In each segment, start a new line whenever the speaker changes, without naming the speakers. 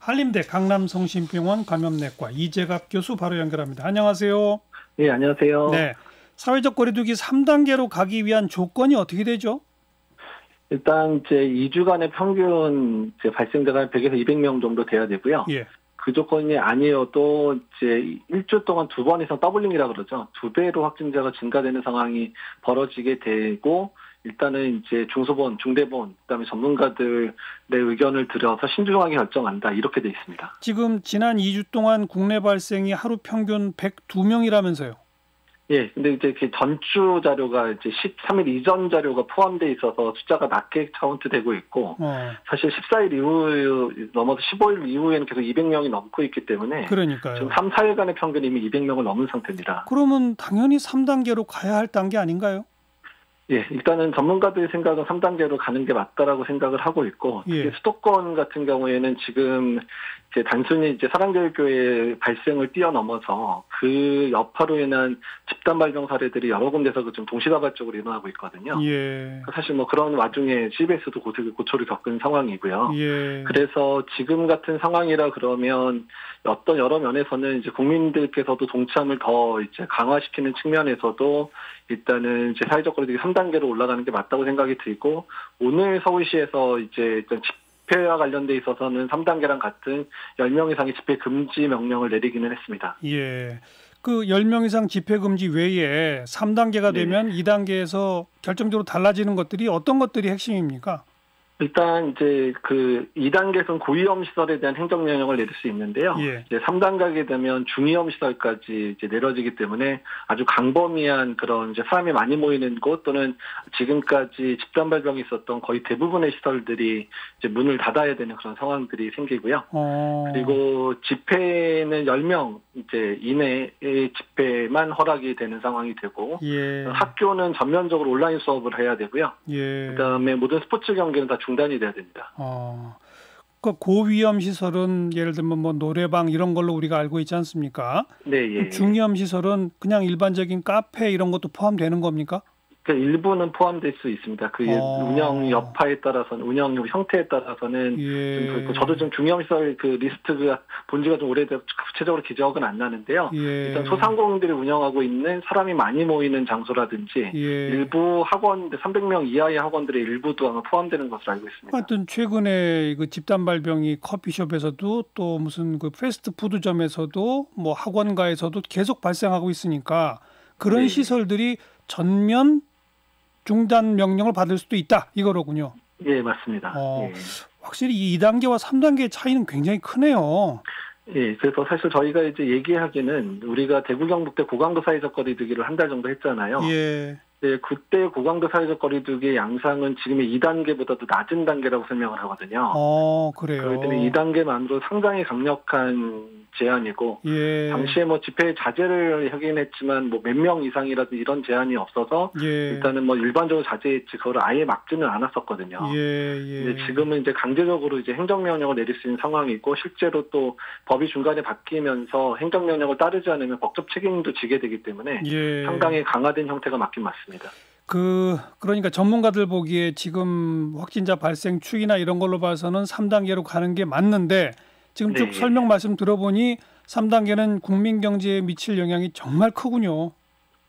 한림대 강남성심병원 감염내과 이재갑 교수 바로 연결합니다. 안녕하세요.
네, 안녕하세요.
네, 사회적 거리두기 3단계로 가기 위한 조건이 어떻게 되죠?
일단 이제 2주간의 평균 이제 발생자가 100에서 200명 정도 돼야 되고요.
예.
그 조건이 아니어도 이제 일주 동안 2번 이상 더블링이라 그러죠. 2배로 확진자가 증가되는 상황이 벌어지게 되고, 일단은 이제 중소본, 중대본, 그다음에 전문가들의 의견을 들어서 신중하게 결정한다, 이렇게 돼 있습니다.
지금 지난 2주 동안 국내 발생이 하루 평균 102명이라면서요?
예, 근데 이제 그 전주 자료가 이제 13일 이전 자료가 포함돼 있어서 숫자가 낮게 카운트되고 있고, 사실 14일 이후 넘어서 15일 이후에는 계속 200명이 넘고 있기 때문에,
그러니까요.
지금 3, 4일간의 평균이 이미 200명을 넘은 상태입니다.
그러면 당연히 3단계로 가야 할 단계 아닌가요?
예, 일단은 전문가들의 생각은 3단계로 가는 게 맞다라고 생각을 하고 있고,
예.
수도권 같은 경우에는 지금 이제 단순히 이제 사랑제일교회 발생을 뛰어넘어서 그 여파로 인한 집단 발병 사례들이 여러 군데서 좀 동시다발적으로 일어나고 있거든요.
예.
사실 뭐 그런 와중에 CBS도 고초를 겪은 상황이고요.
예.
그래서 지금 같은 상황이라 그러면 어떤 여러 면에서는 이제 국민들께서도 동참을 더 이제 강화시키는 측면에서도 일단은 이제 사회적 거리두기 3단계로 올라가는 게 맞다고 생각이 들고, 오늘 서울시에서 이제 일단 집회와 관련돼 있어서는 3단계랑 같은 10명 이상의 집회 금지 명령을 내리기는 했습니다.
예. 그 10명 이상 집회 금지 외에 3단계가 되면 2단계에서 결정적으로 달라지는 것들이 어떤 것들이 핵심입니까?
일단 이제 그 2단계에서는 고위험 시설에 대한 행정명령을 내릴 수 있는데요.
예.
이제 3단계가 되면 중위험 시설까지 이제 내려지기 때문에 아주 강범위한 그런 이제 사람이 많이 모이는 곳, 또는 지금까지 집단 발병이 있었던 거의 대부분의 시설들이 이제 문을 닫아야 되는 그런 상황들이 생기고요. 그리고 집회는 10명 이제 이내의 집회만 허락이 되는 상황이 되고,
예.
학교는 전면적으로 온라인 수업을 해야 되고요.
예.
그다음에 모든 스포츠 경기는 다 중단이 돼야 됩니다.
그 고위험 시설은 예를 들면 뭐 노래방 이런 걸로 우리가 알고 있지 않습니까?
네, 예.
중위험 시설은 그냥 일반적인 카페 이런 것도 포함되는 겁니까?
그 일부는 포함될 수 있습니다. 그 운영 여파에 따라서는, 운영 형태에 따라서는 좀 저도 좀 중위험 시설 그 리스트가 본 지가 좀 오래돼서 구체적으로 기억은 안 나는데요. 일단 소상공인들이 운영하고 있는 사람이 많이 모이는 장소라든지 일부 학원 300명 이하의 학원들의 일부도 아마 포함되는 것으로 알고 있습니다.
하여튼 최근에 그 집단 발병이 커피숍에서도 또 무슨 그 패스트푸드점에서도 뭐 학원가에서도 계속 발생하고 있으니까 그런 시설들이 전면 중단 명령을 받을 수도 있다, 이거로군요.
예, 맞습니다.
확실히 이 2단계와 3단계의 차이는 굉장히 크네요.
예, 그래서 사실 저희가 이제 얘기하기는 우리가 대구 경북대 고강도 사회적 거리두기를 한 달 정도 했잖아요.
예.
네, 그때 고강도 사회적 거리두기의 양상은 지금의 2단계보다도 낮은 단계라고 설명을 하거든요.
그래요.
그렇기 때문에 2단계만으로 상당히 강력한 제한이고, 당시에 뭐 집회 자제를 하긴 했지만 뭐 몇 명 이상이라도 이런 제한이 없어서 일단은 뭐 일반적으로 자제했지 그걸 아예 막지는 않았었거든요. 근데 지금은 이제 강제적으로 이제 행정명령을 내릴 수 있는 상황이고, 실제로 또 법이 중간에 바뀌면서 행정명령을 따르지 않으면 법적 책임도 지게 되기 때문에 상당히 강화된 형태가 맞긴 맞습니다.
그러니까 전문가들 보기에 지금 확진자 발생 추이나 이런 걸로 봐서는 3단계로 가는 게 맞는데, 지금 쭉 설명 말씀 들어보니 3단계는 국민 경제에 미칠 영향이 정말 크군요.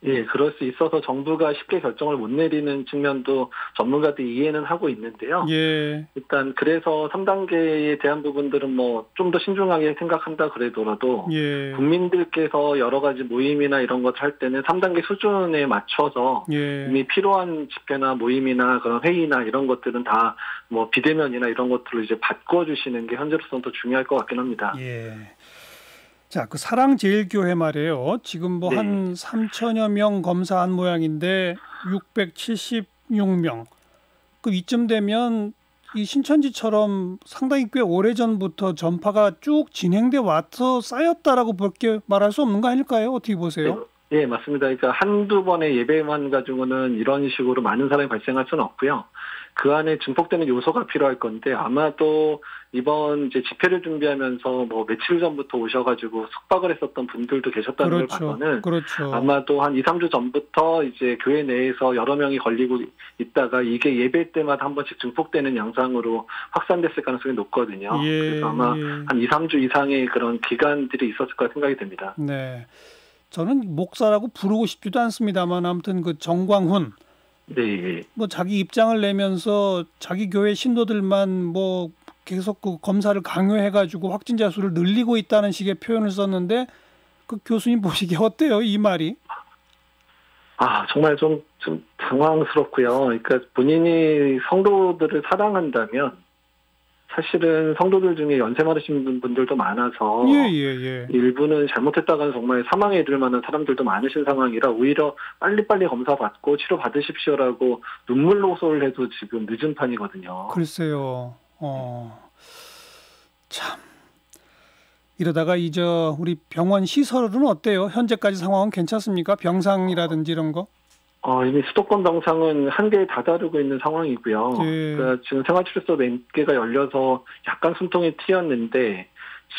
예, 그럴 수 있어서 정부가 쉽게 결정을 못 내리는 측면도 전문가들이 이해는 하고 있는데요. 일단 그래서 3단계에 대한 부분들은 뭐 좀 더 신중하게 생각한다 그러더라도 국민들께서 여러 가지 모임이나 이런 것 할 때는 3단계 수준에 맞춰서 이미 필요한 집회나 모임이나 그런 회의나 이런 것들은 다 뭐 비대면이나 이런 것들을 이제 바꿔주시는 게 현재로서는 더 중요할 것 같긴 합니다.
자, 그 사랑제일교회 말이에요. 지금 뭐 한 3천여 명 검사한 모양인데 676명. 그 이쯤 되면 이 신천지처럼 상당히 꽤 오래전부터 전파가 쭉 진행돼 와서 쌓였다라고 그렇게 말할 수 없는 거 아닐까요? 어떻게 보세요?
예, 맞습니다. 그러니까 한두 번의 예배만 가지고는 이런 식으로 많은 사람이 발생할 수는 없고요. 그 안에 증폭되는 요소가 필요할 건데 아마도 이번 이제 집회를 준비하면서 뭐 며칠 전부터 오셔가지고 숙박을 했었던 분들도 계셨다는 걸 봐서는 아마도 한 2, 3주 전부터 이제 교회 내에서 여러 명이 걸리고 있다가 이게 예배 때마다 한 번씩 증폭되는 양상으로 확산됐을 가능성이 높거든요. 그래서 아마 한 2, 3주 이상의 그런 기간들이 있었을 거라 생각이 됩니다.
네. 저는 목사라고 부르고 싶지도 않습니다만 아무튼 그 정광훈
네.
뭐 자기 입장을 내면서 자기 교회 신도들만 뭐 계속 그 검사를 강요해가지고 확진자 수를 늘리고 있다는 식의 표현을 썼는데 그 교수님 보시기에 어때요, 이 말이?
정말 좀 당황스럽고요. 그러니까 본인이 성도들을 사랑한다면 사실은 성도들 중에 연세 많으신 분들도 많아서 일부는 잘못했다가는 정말 사망에 이를 만한 사람들도 많으신 상황이라 오히려 빨리빨리 검사 받고 치료 받으십시오라고 눈물 호소를 해도 지금 늦은 판이거든요.
글쎄요. 참 이러다가 이제 우리 병원 시설은 어때요? 현재까지 상황은 괜찮습니까? 병상이라든지 이런 거?
이미 수도권 병상은 한개에 다다르고 있는 상황이고요. 그러니까 지금 생활치료소 몇 개가 열려서 약간 숨통이 트였는데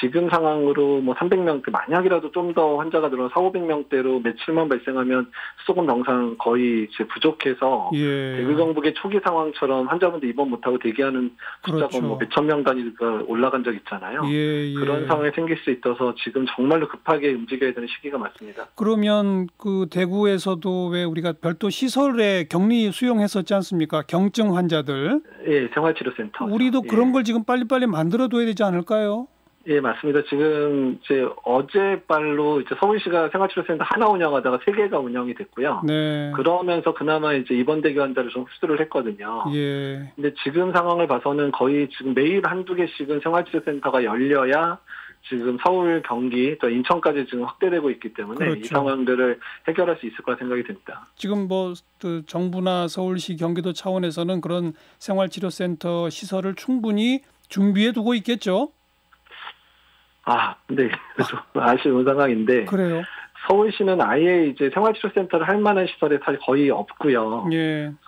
지금 상황으로 뭐 300명대 만약이라도 좀 더 환자가 늘어 4,500명대로 며칠만 발생하면 수도권 병상 거의 이제 부족해서 대구 경북의 초기 상황처럼 환자분들 입원 못하고 대기하는 숫자가 뭐 몇천 명 단위가 올라간 적 있잖아요. 그런 상황이 생길 수 있어서 지금 정말로 급하게 움직여야 되는 시기가 맞습니다.
그러면 그 대구에서도 왜 우리가 별도 시설에 격리 수용했었지 않습니까? 경증 환자들.
생활치료센터.
우리도 그런 걸 지금 빨리빨리 만들어둬야 되지 않을까요?
맞습니다. 지금 이제 어제발로 이제 서울시가 생활치료센터 하나 운영하다가 3개가 운영이 됐고요. 그러면서 그나마 이제 입원대기 환자를 좀 흡수를 했거든요. 근데 지금 상황을 봐서는 거의 지금 매일 한두 개씩은 생활치료센터가 열려야 지금 서울, 경기, 또 인천까지 지금 확대되고 있기 때문에 이 상황들을 해결할 수 있을 거라 생각이 듭니다.
지금 뭐 그 정부나 서울시, 경기도 차원에서는 그런 생활치료센터 시설을 충분히 준비해 두고 있겠죠?
네. 좀 아쉬운 상황인데.
그래요?
서울시는 아예 이제 생활치료센터를 할 만한 시설이 사실 거의 없고요.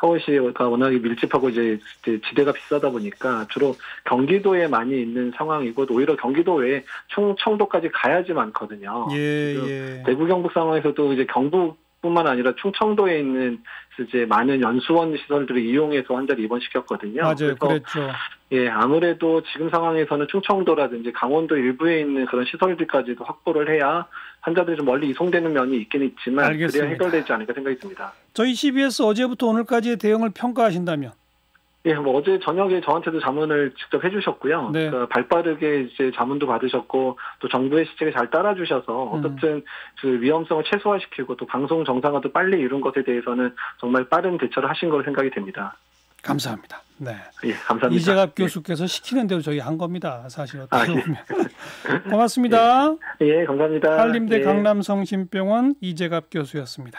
서울시가 워낙에 밀집하고 이제 지대가 비싸다 보니까 주로 경기도에 많이 있는 상황이고 오히려 경기도 외에 충청도까지 가야지 많거든요. 대구 경북 상황에서도 이제 경북뿐만 아니라 충청도에 있는 이제 많은 연수원 시설들을 이용해서 환자를 입원시켰거든요.
맞아요, 그랬죠.
아무래도 지금 상황에서는 충청도라든지 강원도 일부에 있는 그런 시설들까지도 확보를 해야 환자들이 좀 멀리 이송되는 면이 있긴 있지만 그래야 해결되지 않을까 생각이 듭니다.
저희 CBS 어제부터 오늘까지의 대응을 평가하신다면?
뭐 어제 저녁에 저한테도 자문을 직접 해주셨고요. 그러니까 발빠르게 이제 자문도 받으셨고 또 정부의 시책에 잘 따라주셔서 어떻든 그 위험성을 최소화시키고 또 방송 정상화도 빨리 이룬 것에 대해서는 정말 빠른 대처를 하신 걸로 생각이 됩니다.
감사합니다.
감사합니다.
이재갑 교수께서 시키는 대로 저희 한 겁니다. 사실 어떻게 보면. 고맙습니다.
감사합니다.
한림대 강남성심병원 이재갑 교수였습니다.